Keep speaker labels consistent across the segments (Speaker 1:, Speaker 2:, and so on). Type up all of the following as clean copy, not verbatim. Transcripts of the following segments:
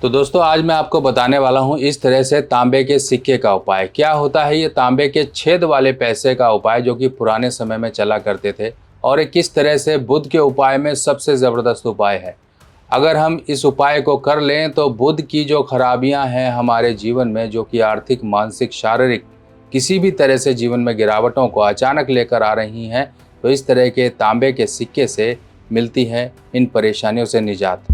Speaker 1: तो दोस्तों आज मैं आपको बताने वाला हूं इस तरह से तांबे के सिक्के का उपाय। क्या होता है ये तांबे के छेद वाले पैसे का उपाय जो कि पुराने समय में चला करते थे, और ये किस तरह से बुध के उपाय में सबसे ज़बरदस्त उपाय है। अगर हम इस उपाय को कर लें तो बुध की जो खराबियां हैं हमारे जीवन में, जो कि आर्थिक, मानसिक, शारीरिक किसी भी तरह से जीवन में गिरावटों को अचानक लेकर आ रही हैं, तो इस तरह के तांबे के सिक्के से मिलती है इन परेशानियों से निजात।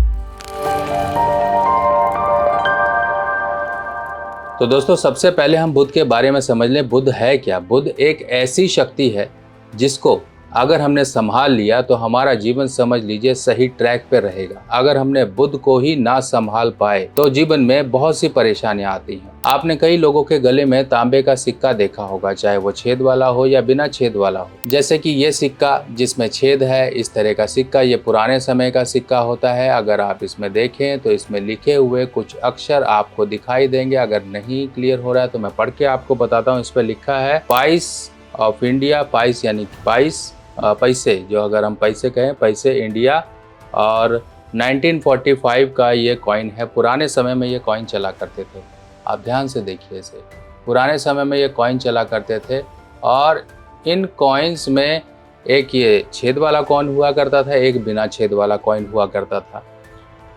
Speaker 1: तो दोस्तों सबसे पहले हम बुध के बारे में समझ लें। बुध है क्या? बुध एक ऐसी शक्ति है जिसको अगर हमने संभाल लिया तो हमारा जीवन समझ लीजिए सही ट्रैक पे रहेगा। अगर हमने बुध को ही ना संभाल पाए तो जीवन में बहुत सी परेशानियां आती हैं। आपने कई लोगों के गले में तांबे का सिक्का देखा होगा, चाहे वो छेद वाला हो या बिना छेद वाला हो। जैसे कि ये सिक्का जिसमें छेद है, इस तरह का सिक्का ये पुराने समय का सिक्का होता है। अगर आप इसमें देखें तो इसमें लिखे हुए कुछ अक्षर आपको दिखाई देंगे। अगर नहीं क्लियर हो रहा है तो मैं पढ़ के आपको बताता हूँ। इस पर लिखा है पाइस ऑफ इंडिया। पाइस यानी पाइस पैसे, जो अगर हम पैसे कहें, पैसे इंडिया। और 1945 का ये कॉइन है। पुराने समय में ये कॉइन चला करते थे। आप ध्यान से देखिए इसे। पुराने समय में ये कॉइन चला करते थे और इन कॉइन्स में एक ये छेद वाला कॉइन हुआ करता था, एक बिना छेद वाला कॉइन हुआ करता था।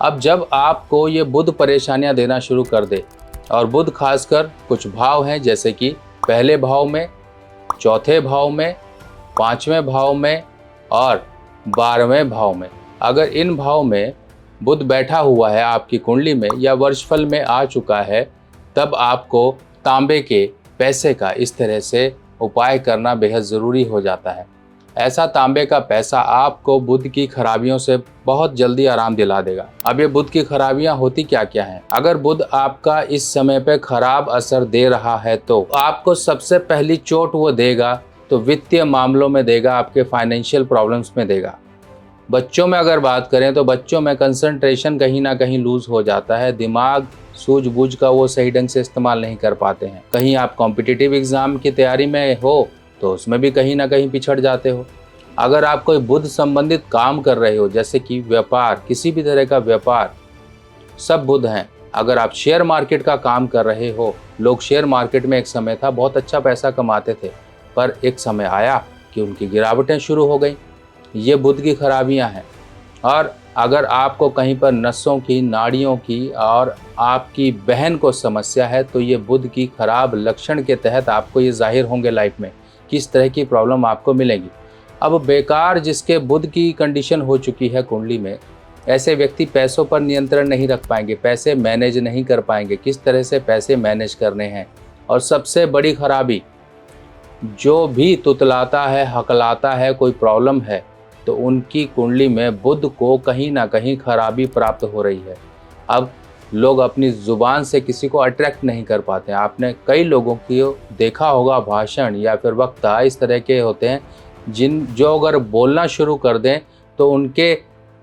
Speaker 1: अब जब आपको ये बुध परेशानियां देना शुरू कर दे, और बुध खासकर कुछ भाव हैं जैसे कि पहले भाव में, चौथे भाव में, पांचवें भाव में और 12वें भाव में, अगर इन भाव में बुध बैठा हुआ है आपकी कुंडली में या वर्षफल में आ चुका है, तब आपको तांबे के पैसे का इस तरह से उपाय करना बेहद ज़रूरी हो जाता है। ऐसा तांबे का पैसा आपको बुध की खराबियों से बहुत जल्दी आराम दिला देगा। अब ये बुध की खराबियां होती क्या क्या हैं? अगर बुध आपका इस समय पे खराब असर दे रहा है तो आपको सबसे पहली चोट वो देगा तो वित्तीय मामलों में देगा, आपके फाइनेंशियल प्रॉब्लम्स में देगा। बच्चों में अगर बात करें तो बच्चों में कंसंट्रेशन कहीं ना कहीं लूज हो जाता है। दिमाग सूझबूझ का वो सही ढंग से इस्तेमाल नहीं कर पाते हैं। कहीं आप कॉम्पिटिटिव एग्जाम की तैयारी में हो तो उसमें भी कहीं ना कहीं पिछड़ जाते हो। अगर आप कोई बुध संबंधित काम कर रहे हो, जैसे कि व्यापार, किसी भी तरह का व्यापार, सब बुध हैं। अगर आप शेयर मार्केट का काम कर रहे हो, लोग शेयर मार्केट में एक समय था बहुत अच्छा पैसा कमाते थे, पर एक समय आया कि उनकी गिरावटें शुरू हो गई। ये बुध की खराबियां हैं। और अगर आपको कहीं पर नसों की, नाड़ियों की और आपकी बहन को समस्या है तो ये बुध की खराब लक्षण के तहत आपको ये जाहिर होंगे लाइफ में, किस तरह की प्रॉब्लम आपको मिलेगी। अब बेकार जिसके बुध की कंडीशन हो चुकी है कुंडली में, ऐसे व्यक्ति पैसों पर नियंत्रण नहीं रख पाएंगे, पैसे मैनेज नहीं कर पाएंगे, किस तरह से पैसे मैनेज करने हैं। और सबसे बड़ी खराबी, जो भी तुतलाता है, हकलाता है, कोई प्रॉब्लम है, तो उनकी कुंडली में बुध को कहीं ना कहीं खराबी प्राप्त हो रही है। अब लोग अपनी ज़ुबान से किसी को अट्रैक्ट नहीं कर पाते हैं। आपने कई लोगों की देखा होगा, भाषण या फिर वक्ता इस तरह के होते हैं जो अगर बोलना शुरू कर दें तो उनके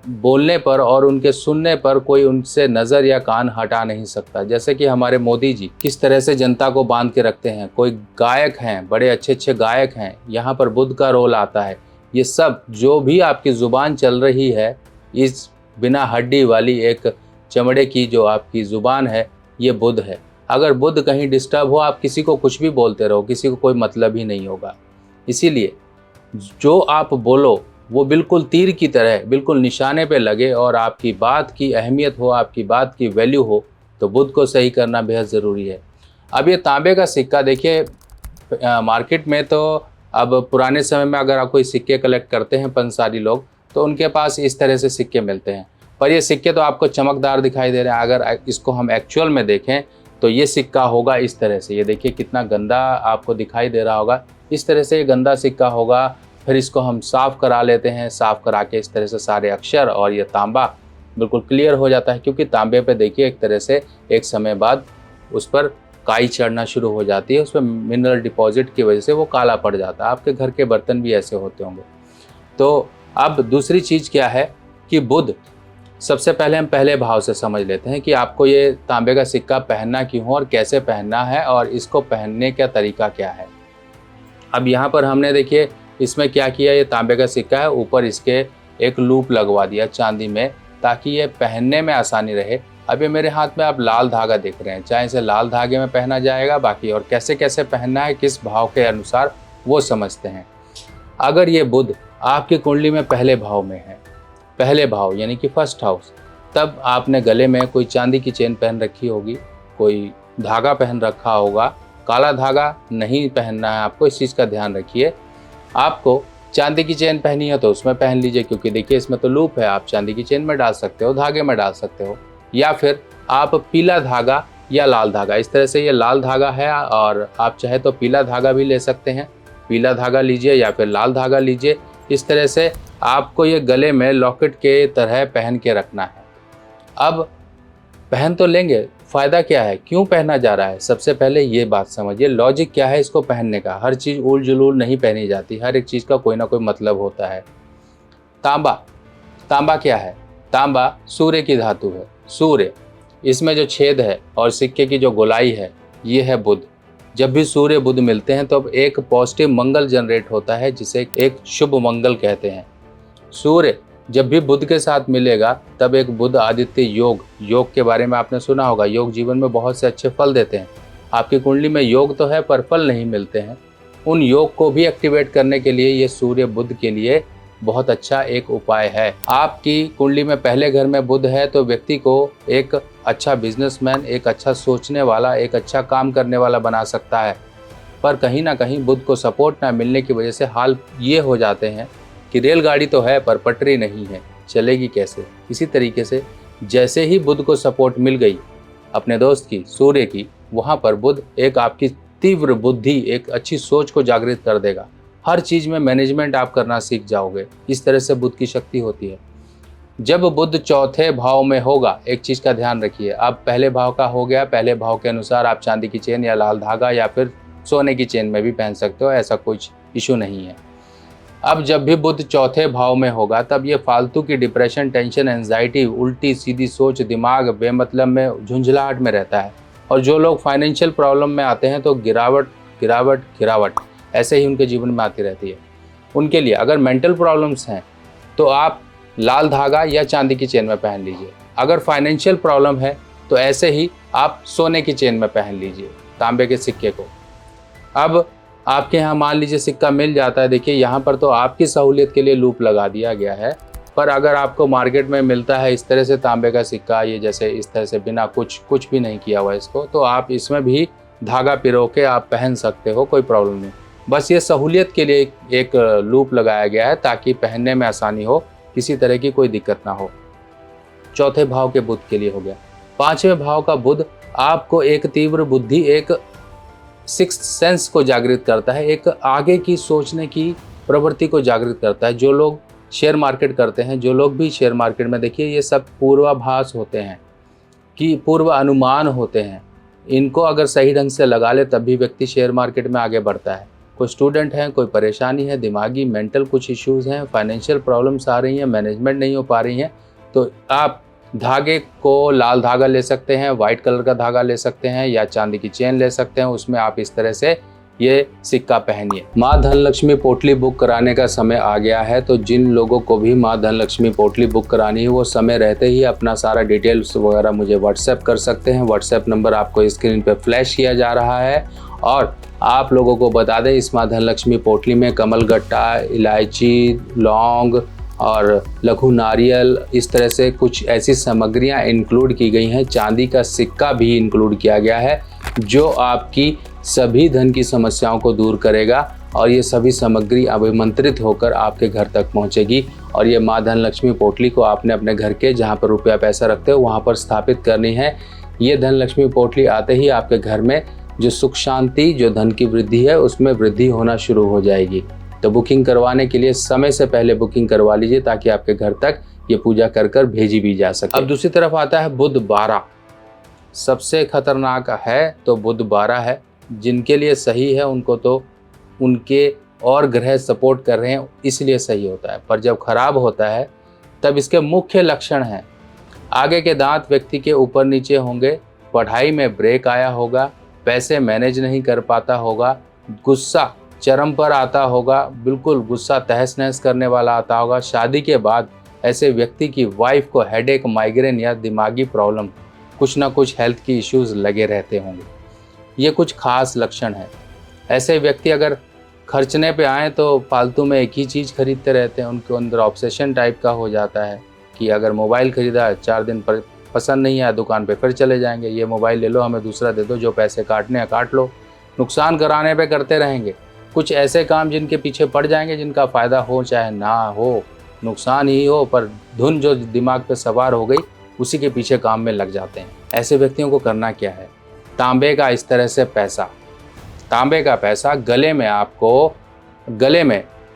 Speaker 1: बोलने पर और उनके सुनने पर कोई उनसे नज़र या कान हटा नहीं सकता। जैसे कि हमारे मोदी जी किस तरह से जनता को बांध के रखते हैं। कोई गायक हैं, बड़े अच्छे अच्छे गायक हैं, यहाँ पर बुध का रोल आता है। ये सब जो भी आपकी ज़ुबान चल रही है, इस बिना हड्डी वाली एक चमड़े की जो आपकी ज़ुबान है, ये बुध है। अगर बुध कहीं डिस्टर्ब हो, आप किसी को कुछ भी बोलते रहो, किसी को कोई मतलब ही नहीं होगा। इसीलिए जो आप बोलो वो बिल्कुल तीर की तरह बिल्कुल निशाने पे लगे और आपकी बात की अहमियत हो, आपकी बात की वैल्यू हो, तो बुध को सही करना बेहद ज़रूरी है। अब ये तांबे का सिक्का देखिए, मार्केट में तो अब पुराने समय में अगर आप कोई सिक्के कलेक्ट करते हैं पंसारी लोग, तो उनके पास इस तरह से सिक्के मिलते हैं। पर ये सिक्के तो आपको चमकदार दिखाई दे रहे हैं। अगर इसको हम एक्चुअल में देखें तो ये सिक्का होगा इस तरह से। ये देखिए कितना गंदा आपको दिखाई दे रहा होगा। इस तरह से ये गंदा सिक्का होगा। फिर इसको हम साफ़ करा लेते हैं। साफ़ करा के इस तरह से सारे अक्षर और ये तांबा बिल्कुल क्लियर हो जाता है, क्योंकि तांबे पे देखिए एक तरह से एक समय बाद उस पर काई चढ़ना शुरू हो जाती है। उसमें मिनरल डिपॉजिट की वजह से वो काला पड़ जाता है। आपके घर के बर्तन भी ऐसे होते होंगे। तो अब दूसरी चीज़ क्या है कि बुध, सबसे पहले हम पहले भाव से समझ लेते हैं कि आपको ये तांबे का सिक्का पहनना क्यों हो और कैसे पहनना है और इसको पहनने का तरीका क्या है। अब यहाँ पर हमने देखिए इसमें क्या किया, ये तांबे का सिक्का है, ऊपर इसके एक लूप लगवा दिया चांदी में, ताकि ये पहनने में आसानी रहे। अब ये मेरे हाथ में आप लाल धागा देख रहे हैं, चाहे इसे लाल धागे में पहना जाएगा, बाकी और कैसे कैसे पहनना है, किस भाव के अनुसार, वो समझते हैं। अगर ये बुध आपकी कुंडली में पहले भाव में है, पहले भाव यानी कि फर्स्ट हाउस, तब आपने गले में कोई चांदी की चेन पहन रखी होगी, कोई धागा पहन रखा होगा। काला धागा नहीं पहनना है आपको, इस चीज़ का ध्यान रखिए। आपको चांदी की चेन पहनी है तो उसमें पहन लीजिए, क्योंकि देखिए इसमें तो लूप है, आप चांदी की चेन में डाल सकते हो, धागे में डाल सकते हो, या फिर आप पीला धागा या लाल धागा, इस तरह से ये लाल धागा है और आप चाहे तो पीला धागा भी ले सकते हैं, पीला धागा लीजिए या फिर लाल धागा लीजिए। इस तरह से आपको ये गले में लॉकेट के तरह पहन के रखना है। अब पहन तो लेंगे, फ़ायदा क्या है, क्यों पहना जा रहा है, सबसे पहले ये बात समझिए, लॉजिक क्या है इसको पहनने का। हर चीज़ उल जुलूल नहीं पहनी जाती, हर एक चीज़ का कोई ना कोई मतलब होता है। तांबा, तांबा क्या है, तांबा सूर्य की धातु है। सूर्य, इसमें जो छेद है और सिक्के की जो गोलाई है, ये है बुध। जब भी सूर्य बुध मिलते हैं तो अब एक पॉजिटिव मंगल जनरेट होता है, जिसे एक शुभ मंगल कहते हैं। सूर्य जब भी बुध के साथ मिलेगा तब एक बुध आदित्य योग, योग के बारे में आपने सुना होगा, योग जीवन में बहुत से अच्छे फल देते हैं। आपकी कुंडली में योग तो है पर फल नहीं मिलते हैं, उन योग को भी एक्टिवेट करने के लिए ये सूर्य बुध के लिए बहुत अच्छा एक उपाय है। आपकी कुंडली में पहले घर में बुध है तो व्यक्ति को एक अच्छा बिजनेसमैन, एक अच्छा सोचने वाला, एक अच्छा काम करने वाला बना सकता है। पर कहीं ना कहीं बुध को सपोर्ट ना मिलने की वजह से हाल ये हो जाते हैं कि रेलगाड़ी तो है पर पटरी नहीं है, चलेगी कैसे। इसी तरीके से जैसे ही बुध को सपोर्ट मिल गई अपने दोस्त की, सूर्य की, वहाँ पर बुध एक आपकी तीव्र बुद्धि, एक अच्छी सोच को जागृत कर देगा। हर चीज़ में मैनेजमेंट आप करना सीख जाओगे। इस तरह से बुध की शक्ति होती है। जब बुध चौथे भाव में होगा, एक चीज़ का ध्यान रखिए, आप पहले भाव का हो गया, पहले भाव के अनुसार आप चांदी की चेन या लाल धागा या फिर सोने की चेन में भी पहन सकते हो, ऐसा कुछ इशू नहीं है। अब जब भी बुध चौथे भाव में होगा तब ये फालतू की डिप्रेशन, टेंशन, एंजाइटी, उल्टी सीधी सोच, दिमाग बेमतलब में झुंझलाहट में रहता है। और जो लोग फाइनेंशियल प्रॉब्लम में आते हैं तो गिरावट गिरावट गिरावट ऐसे ही उनके जीवन में आती रहती है। उनके लिए अगर मेंटल प्रॉब्लम्स हैं तो आप लाल धागा या चांदी की चेन में पहन लीजिए। अगर फाइनेंशियल प्रॉब्लम है तो ऐसे ही आप सोने की चेन में पहन लीजिए, तांबे के सिक्के को। अब आपके यहाँ मान लीजिए सिक्का मिल जाता है, देखिए यहाँ पर तो आपकी सहूलियत के लिए लूप लगा दिया गया है, पर अगर आपको मार्केट में मिलता है इस तरह से तांबे का सिक्का, ये जैसे इस तरह से बिना कुछ भी नहीं किया हुआ इसको, तो आप इसमें भी धागा पिरो के आप पहन सकते हो, कोई प्रॉब्लम नहीं। बस ये सहूलियत के लिए एक लूप लगाया गया है ताकि पहनने में आसानी हो, किसी तरह की कोई दिक्कत ना हो। चौथे भाव के बुध के लिए हो गया। पांचवें भाव का बुध आपको एक तीव्र बुद्धि, एक सिक्स्थ सेंस को जागृत करता है, एक आगे की सोचने की प्रवृत्ति को जागृत करता है। जो लोग शेयर मार्केट करते हैं, जो लोग भी शेयर मार्केट में, देखिए ये सब पूर्वाभास होते हैं कि पूर्व अनुमान होते हैं। इनको अगर सही ढंग से लगा ले तब भी व्यक्ति शेयर मार्केट में आगे बढ़ता है। कोई स्टूडेंट है, कोई परेशानी है, दिमागी मेंटल कुछ इश्यूज़ हैं, फाइनेंशियल प्रॉब्लम्स आ रही हैं, मैनेजमेंट नहीं हो पा रही हैं, तो आप धागे को लाल धागा ले सकते हैं, वाइट कलर का धागा ले सकते हैं या चांदी की चेन ले सकते हैं, उसमें आप इस तरह से ये सिक्का पहनिए। माँ धनलक्ष्मी पोटली बुक कराने का समय आ गया है, तो जिन लोगों को भी माँ धनलक्ष्मी पोटली बुक करानी है वो समय रहते ही अपना सारा डिटेल्स वगैरह मुझे व्हाट्सएप कर सकते हैं। व्हाट्सएप नंबर आपको स्क्रीन पे फ्लैश किया जा रहा है। और आप लोगों को बता दें, इस माँ धनलक्ष्मी पोटली में कमलगट्टा, इलायची, लौंग और लघु नारियल, इस तरह से कुछ ऐसी सामग्रियां इंक्लूड की गई हैं। चांदी का सिक्का भी इंक्लूड किया गया है जो आपकी सभी धन की समस्याओं को दूर करेगा और ये सभी सामग्री अभिमंत्रित होकर आपके घर तक पहुंचेगी। और ये माँ धनलक्ष्मी पोटली को आपने अपने घर के जहां पर रुपया पैसा रखते हो वहां पर स्थापित करनी है। ये धनलक्ष्मी पोटली आते ही आपके घर में जो सुख शांति, जो धन की वृद्धि है, उसमें वृद्धि होना शुरू हो जाएगी। तो बुकिंग करवाने के लिए समय से पहले बुकिंग करवा लीजिए ताकि आपके घर तक ये पूजा कर कर भेजी भी जा सके। अब दूसरी तरफ आता है बुध 12। सबसे खतरनाक है तो बुध 12 है। जिनके लिए सही है उनको तो उनके और ग्रह सपोर्ट कर रहे हैं इसलिए सही होता है, पर जब खराब होता है तब इसके मुख्य लक्षण हैं, आगे के दांत व्यक्ति के ऊपर नीचे होंगे, पढ़ाई में ब्रेक आया होगा, पैसे मैनेज नहीं कर पाता होगा, गुस्सा चरम पर आता होगा, बिल्कुल गुस्सा तहस नहस करने वाला आता होगा। शादी के बाद ऐसे व्यक्ति की वाइफ को हेडेक, माइग्रेन या दिमागी प्रॉब्लम कुछ ना कुछ हेल्थ की इश्यूज़ लगे रहते होंगे। ये कुछ खास लक्षण हैं। ऐसे व्यक्ति अगर खर्चने पे आएँ तो फालतू में एक ही चीज़ खरीदते रहते हैं। उनके अंदर ऑब्सेशन टाइप का हो जाता है कि अगर मोबाइल खरीदा 4 दिन पर पसंद नहीं आया दुकान पे फिर चले जाएंगे, ये मोबाइल ले लो, हमें दूसरा दे दो, जो पैसे काटने हैं काट लो। नुकसान कराने पे करते रहेंगे। कुछ ऐसे काम जिनके पीछे पड़ जाएंगे जिनका फ़ायदा हो चाहे ना हो, नुकसान ही हो, पर धुन जो दिमाग पे सवार हो गई उसी के पीछे काम में लग जाते हैं। ऐसे व्यक्तियों को करना क्या है? तांबे का इस तरह से पैसा, तांबे का पैसा गले में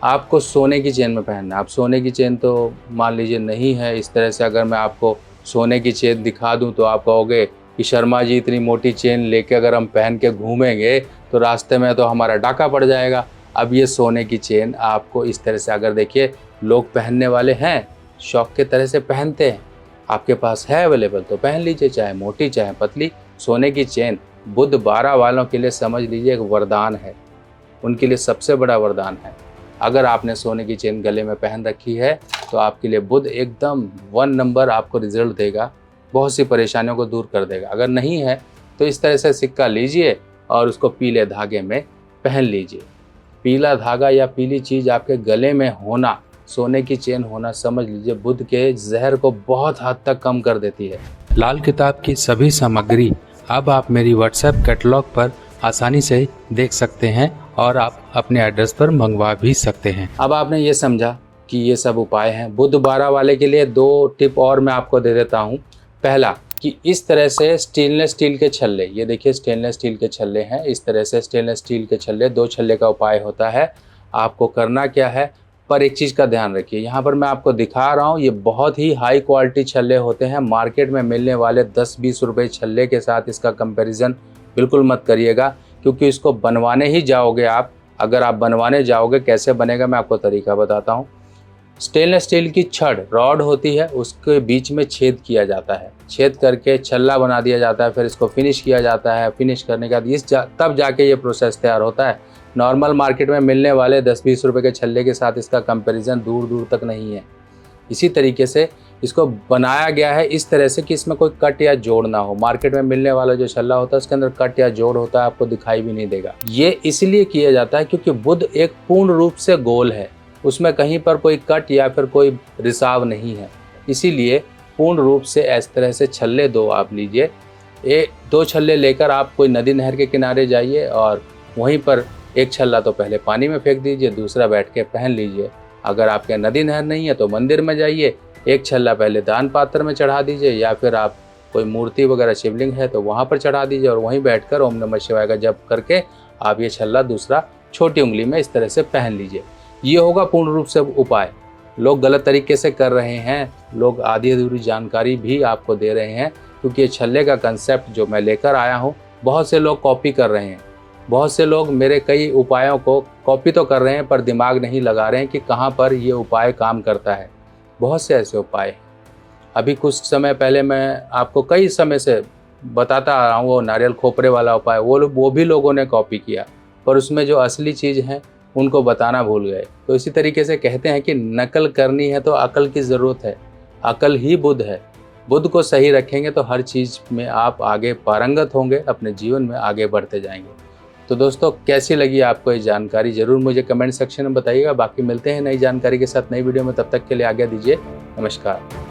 Speaker 1: आपको सोने की चेन में पहनना। आप सोने की चेन तो मान लीजिए नहीं है, इस तरह से अगर मैं आपको सोने की चेन दिखा दूं तो आप कहोगे कि शर्मा जी इतनी मोटी चेन लेके अगर हम पहन के घूमेंगे तो रास्ते में तो हमारा डाका पड़ जाएगा। अब ये सोने की चेन आपको इस तरह से, अगर देखिए लोग पहनने वाले हैं, शौक के तरह से पहनते हैं, आपके पास है अवेलेबल तो पहन लीजिए, चाहे मोटी चाहे पतली। सोने की चेन बुध 12 वालों के लिए समझ लीजिए एक वरदान है, उनके लिए सबसे बड़ा वरदान है। अगर आपने सोने की चेन गले में पहन रखी है तो आपके लिए बुध एकदम 1 नंबर आपको रिजल्ट देगा, बहुत सी परेशानियों को दूर कर देगा। अगर नहीं है तो इस तरह से सिक्का लीजिए और उसको पीले धागे में पहन लीजिए। पीला धागा या पीली चीज़ आपके गले में होना, सोने की चेन होना, समझ लीजिए बुध के जहर को बहुत हद तक कम कर देती है।
Speaker 2: लाल किताब की सभी सामग्री अब आप मेरी व्हाट्सएप कैटलॉग पर आसानी से देख सकते हैं और आप अपने एड्रेस पर मंगवा भी सकते हैं।
Speaker 1: अब आपने ये समझा कि ये सब उपाय हैं। बुध 12 वाले के लिए 2 टिप और मैं आपको दे देता हूँ। पहला कि इस तरह से स्टेनलेस स्टील के छल्ले, ये देखिए स्टेनलेस स्टील के छल्ले हैं, इस तरह से स्टेनलेस स्टील के छल्ले, 2 छल्ले का उपाय होता है। आपको करना क्या है, पर एक चीज़ का ध्यान रखिए, यहाँ पर मैं आपको दिखा रहा हूँ, ये बहुत ही हाई क्वालिटी छल्ले होते हैं। मार्केट में मिलने वाले 10-20 रुपये छल्ले के साथ इसका कंपैरिजन बिल्कुल मत करिएगा, क्योंकि इसको बनवाने ही जाओगे आप। अगर आप बनवाने जाओगे, कैसे बनेगा मैं आपको तरीका बताता हूँ। स्टेनलेस स्टील की छड़ रॉड होती है, उसके बीच में छेद किया जाता है, छेद करके छल्ला बना दिया जाता है, फिर इसको फिनिश किया जाता है। फिनिश करने के बाद तब जाके ये प्रोसेस तैयार होता है। नॉर्मल मार्केट में मिलने वाले 10-20 रुपये के छल्ले के साथ इसका कंपैरिजन दूर दूर तक नहीं है। इसी तरीके से इसको बनाया गया है इस तरह से कि इसमें कोई कट या जोड़ ना हो। मार्केट में मिलने वाला जो छल्ला होता है उसके अंदर कट या जोड़ होता है, आपको दिखाई भी नहीं देगा। ये इसलिए किया जाता है क्योंकि बुध एक पूर्ण रूप से गोल है, उसमें कहीं पर कोई कट या फिर कोई रिसाव नहीं है। इसीलिए पूर्ण रूप से इस तरह से छल्ले 2 आप लीजिए। 2 छल्ले लेकर आप कोई नदी नहर के किनारे जाइए और वहीं पर एक छल्ला तो पहले पानी में फेंक दीजिए, दूसरा बैठ के पहन लीजिए। अगर आपके नदी नहर नहीं है तो मंदिर में जाइए, एक छल्ला पहले दान पात्र में चढ़ा दीजिए, या फिर आप कोई मूर्ति वगैरह शिवलिंग है तो वहाँ पर चढ़ा दीजिए और वहीं बैठकर ओम नमः शिवाय का जप करके आप ये छल्ला दूसरा छोटी उंगली में इस तरह से पहन लीजिए। ये होगा पूर्ण रूप से उपाय। लोग गलत तरीके से कर रहे हैं, लोग आधी अधूरी जानकारी भी आपको दे रहे हैं, क्योंकि ये छल्ले का कंसेप्ट जो मैं लेकर आया हूँ बहुत से लोग कॉपी कर रहे हैं। बहुत से लोग मेरे कई उपायों को कॉपी तो कर रहे हैं पर दिमाग नहीं लगा रहे हैं कि कहाँ पर ये उपाय काम करता है। बहुत से ऐसे उपाय हैं। अभी कुछ समय पहले मैं आपको कई समय से बताता आ रहा हूँ, वो नारियल खोपरे वाला उपाय, वो भी लोगों ने कॉपी किया, पर उसमें जो असली चीज़ है उनको बताना भूल गए। तो इसी तरीके से कहते हैं कि नकल करनी है तो अकल की ज़रूरत है, अकल ही बुध है। बुध को सही रखेंगे तो हर चीज़ में आप आगे पारंगत होंगे, अपने जीवन में आगे बढ़ते जाएंगे। तो दोस्तों, कैसी लगी आपको ये जानकारी ज़रूर मुझे कमेंट सेक्शन में बताइएगा। बाकी मिलते हैं नई जानकारी के साथ नई वीडियो में, तब तक के लिए आज्ञा दीजिए। नमस्कार।